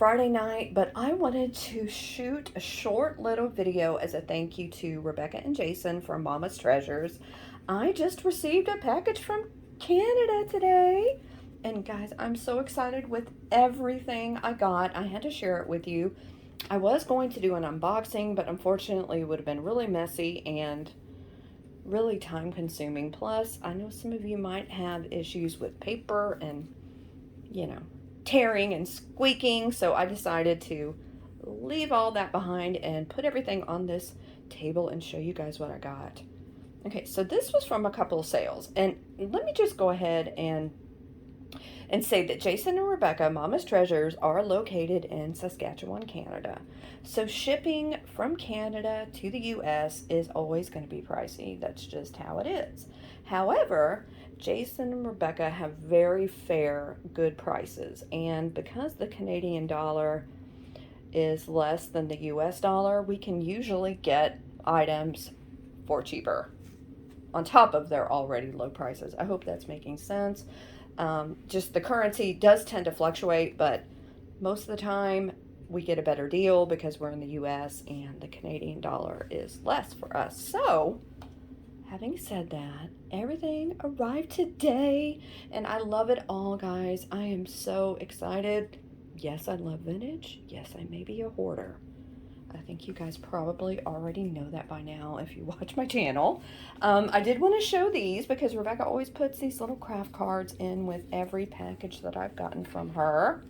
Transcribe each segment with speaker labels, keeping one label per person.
Speaker 1: Friday night, but I wanted to shoot a short little video as a thank you to Rebecca and Jason from Mama's Treasures. I just received a package from Canada today. And guys, I'm so excited with everything I got. I had to share it with you. I was going to do an unboxing, but unfortunately it would have been really messy and really time consuming. Plus, I know some of you might have issues with paper and, tearing and squeaking. So I decided to leave all that behind and put everything on this table and show you guys what I got. Okay, so this was from a couple of sales. And let me just go ahead and say that Jason and Rebecca, Mama's Treasures, are located in Saskatchewan, Canada. So shipping from Canada to the U.S. is always going to be pricey. That's just how it is. However, Jason and Rebecca have very fair, good prices. And because the Canadian dollar is less than the U.S. dollar, we can usually get items for cheaper on top of their already low prices. I hope that's making sense. Just the currency does tend to fluctuate, but most of the time we get a better deal because we're in the US and the Canadian dollar is less for us. So, having said that, everything arrived today and I love it all, guys. I am so excited. Yes, I love vintage. Yes, I may be a hoarder. I think you guys probably already know that by now if you watch my channel. I did want to show these because Rebecca always puts these little craft cards in with every package that I've gotten from her.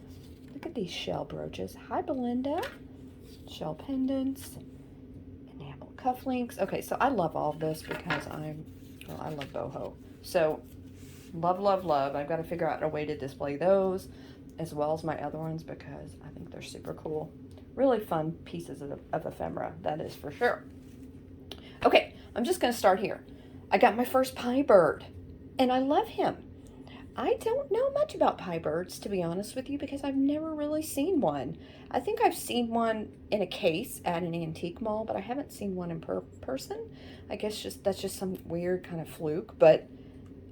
Speaker 1: Look at these shell brooches. Hi, Belinda. Shell pendants. Enamel cufflinks. Okay, so I love all of this because I love boho. So, love, love, love. I've got to figure out a way to display those as well as my other ones because I think they're super cool. Really fun pieces of ephemera, that is for sure. Okay, I'm just going to start here. I got my first pie bird, and I love him. I don't know much about pie birds, to be honest with you, because I've never really seen one. I think I've seen one in a case at an antique mall, but I haven't seen one in person. I guess that's just some weird kind of fluke, but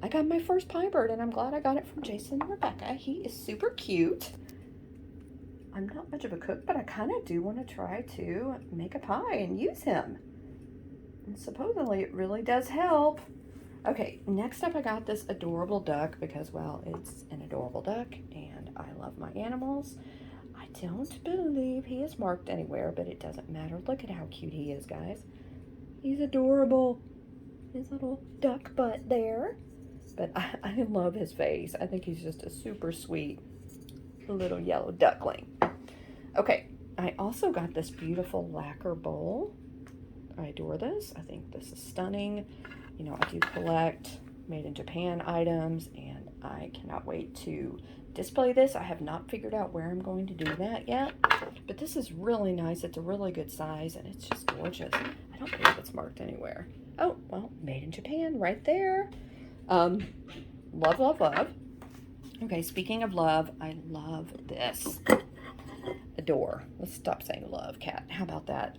Speaker 1: I got my first pie bird, and I'm glad I got it from Jason and Rebecca. He is super cute. I'm not much of a cook, but I kind of do want to try to make a pie and use him. And supposedly it really does help. Okay, next up I got this adorable duck because, well, it's an adorable duck and I love my animals. I don't believe he is marked anywhere, but it doesn't matter. Look at how cute he is, guys. He's adorable. His little duck butt there. But I love his face. I think he's just a super sweet little yellow duckling. Okay, I also got this beautiful lacquer bowl. I adore this. I think this is stunning. I do collect made in Japan items and I cannot wait to display this. I have not figured out where I'm going to do that yet, but this is really nice. It's a really good size and it's just gorgeous. I don't believe it's marked anywhere. Oh, well, made in Japan right there. Love, love, love. Okay, speaking of love, I love this. Adore. Let's stop saying love, cat. How about that?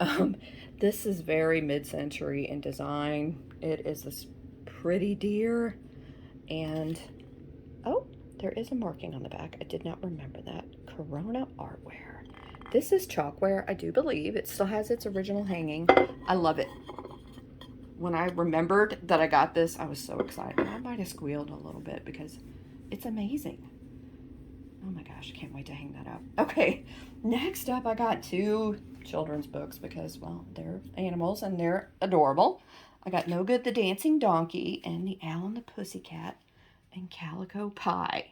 Speaker 1: This is very mid-century in design. It is this pretty deer. And, oh, there is a marking on the back. I did not remember that. Corona Artware. This is chalkware, I do believe. It still has its original hanging. I love it. When I remembered that I got this, I was so excited. I might have squealed a little bit because it's amazing. Oh my gosh, I can't wait to hang that up. Okay, next up I got two children's books because, well, they're animals and they're adorable. I got No Good the Dancing Donkey and The Owl and the Pussycat and Calico Pie.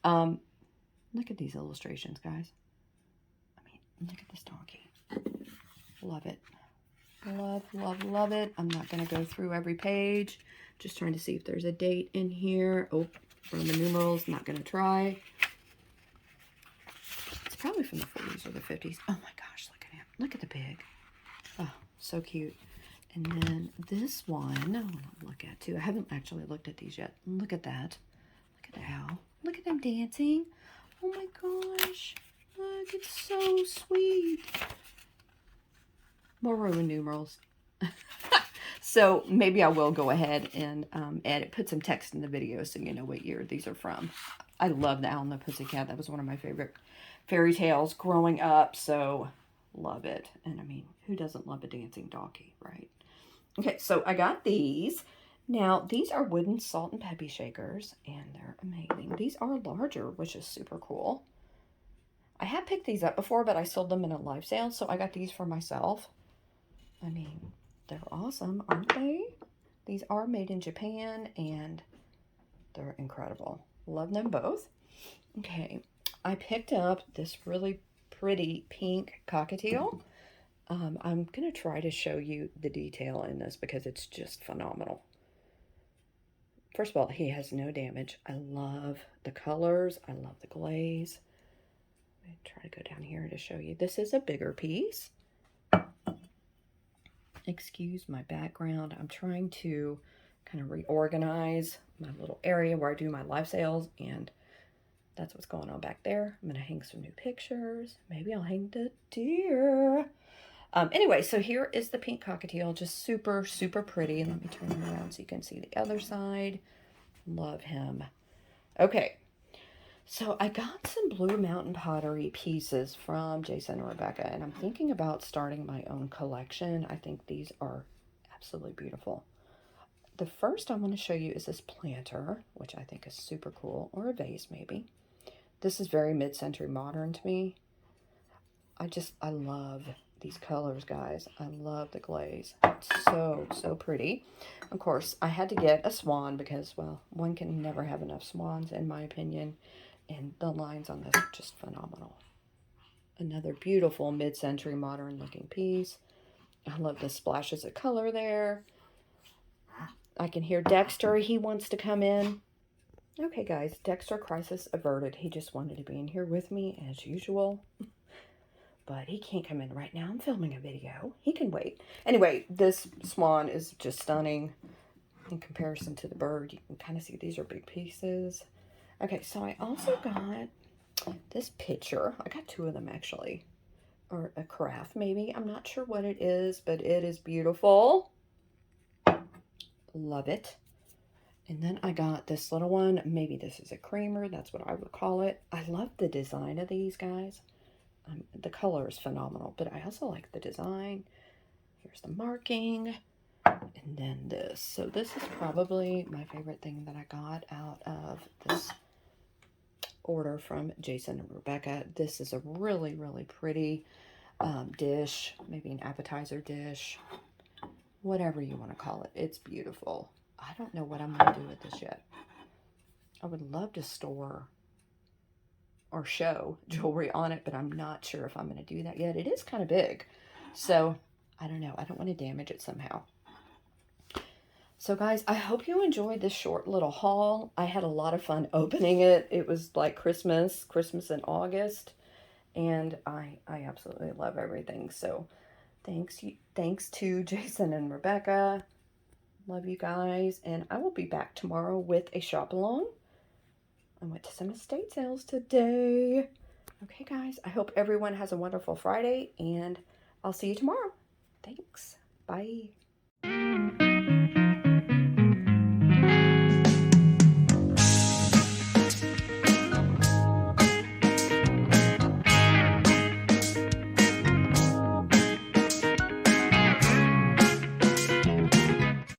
Speaker 1: Look at these illustrations, guys. I mean, look at this donkey. Love it. Love, love, love it. I'm not going to go through every page. Just trying to see if there's a date in here. Oh, Roman numerals. Not going to try. It's probably from the 40s or the 50s. Oh my gosh, look at him. Look at the pig. Oh, so cute. And then this one, I want to look at too. I haven't actually looked at these yet. Look at that. Look at the owl. Look at them dancing. Oh my gosh. Look, it's so sweet. More Roman numerals. So maybe I will go ahead and put some text in the video so you know what year these are from. I love the Owl and the Pussycat. That was one of my favorite fairy tales growing up, so love it. And I mean, who doesn't love a dancing donkey, right? Okay, so I got these. Now, these are wooden salt and pepper shakers, and they're amazing. These are larger, which is super cool. I have picked these up before, but I sold them in a live sale, so I got these for myself. I mean, they're awesome, aren't they? These are made in Japan, and they're incredible. Love them both. Okay, I picked up this really pretty pink cockatiel. I'm going to try to show you the detail in this because it's just phenomenal. First of all, he has no damage. I love the colors. I love the glaze. Let me try to go down here to show you. This is a bigger piece. Excuse my background. I'm trying to kind of reorganize my little area where I do my live sales, and that's what's going on back there. I'm going to hang some new pictures. Maybe I'll hang the deer. Anyway, so here is the pink cockatiel, just super, super pretty. Let me turn him around so you can see the other side. Love him. Okay, so I got some Blue Mountain pottery pieces from Jason and Rebecca, and I'm thinking about starting my own collection. I think these are absolutely beautiful. The first I want to show you is this planter, which I think is super cool, or a vase maybe. This is very mid-century modern to me. I love these colors, guys. I love the glaze. It's so, so pretty. Of course, I had to get a swan because, well, one can never have enough swans, in my opinion. And the lines on this are just phenomenal. Another beautiful mid-century modern looking piece. I love the splashes of color there. I can hear Dexter. He wants to come in. Okay, guys, Dexter crisis averted. He just wanted to be in here with me as usual. But he can't come in right now. I'm filming a video. He can wait. Anyway, this swan is just stunning in comparison to the bird. You can kind of see these are big pieces. Okay, so I also got this picture. I got two of them, actually. Or a craft, maybe. I'm not sure what it is, but it is beautiful. Love it. And then I got this little one. Maybe this is a creamer. That's what I would call it. I love the design of these, guys. The color is phenomenal, but I also like the design. Here's the marking, and then this. So this is probably my favorite thing that I got out of this order from Jason and Rebecca. This is a really, really pretty dish, maybe an appetizer dish, whatever you want to call it. It's beautiful. I don't know what I'm going to do with this yet. I would love to store or show jewelry on it, but I'm not sure if I'm going to do that yet. It is kind of big, so I don't know. I don't want to damage it somehow. So guys, I hope you enjoyed this short little haul. I had a lot of fun opening it. It was like Christmas in August, and I absolutely love everything. So thanks to Jason and Rebecca. Love you guys, and I will be back tomorrow with a shop along. I went to some estate sales today. Okay, guys, I hope everyone has a wonderful Friday, and I'll see you tomorrow. Thanks. Bye.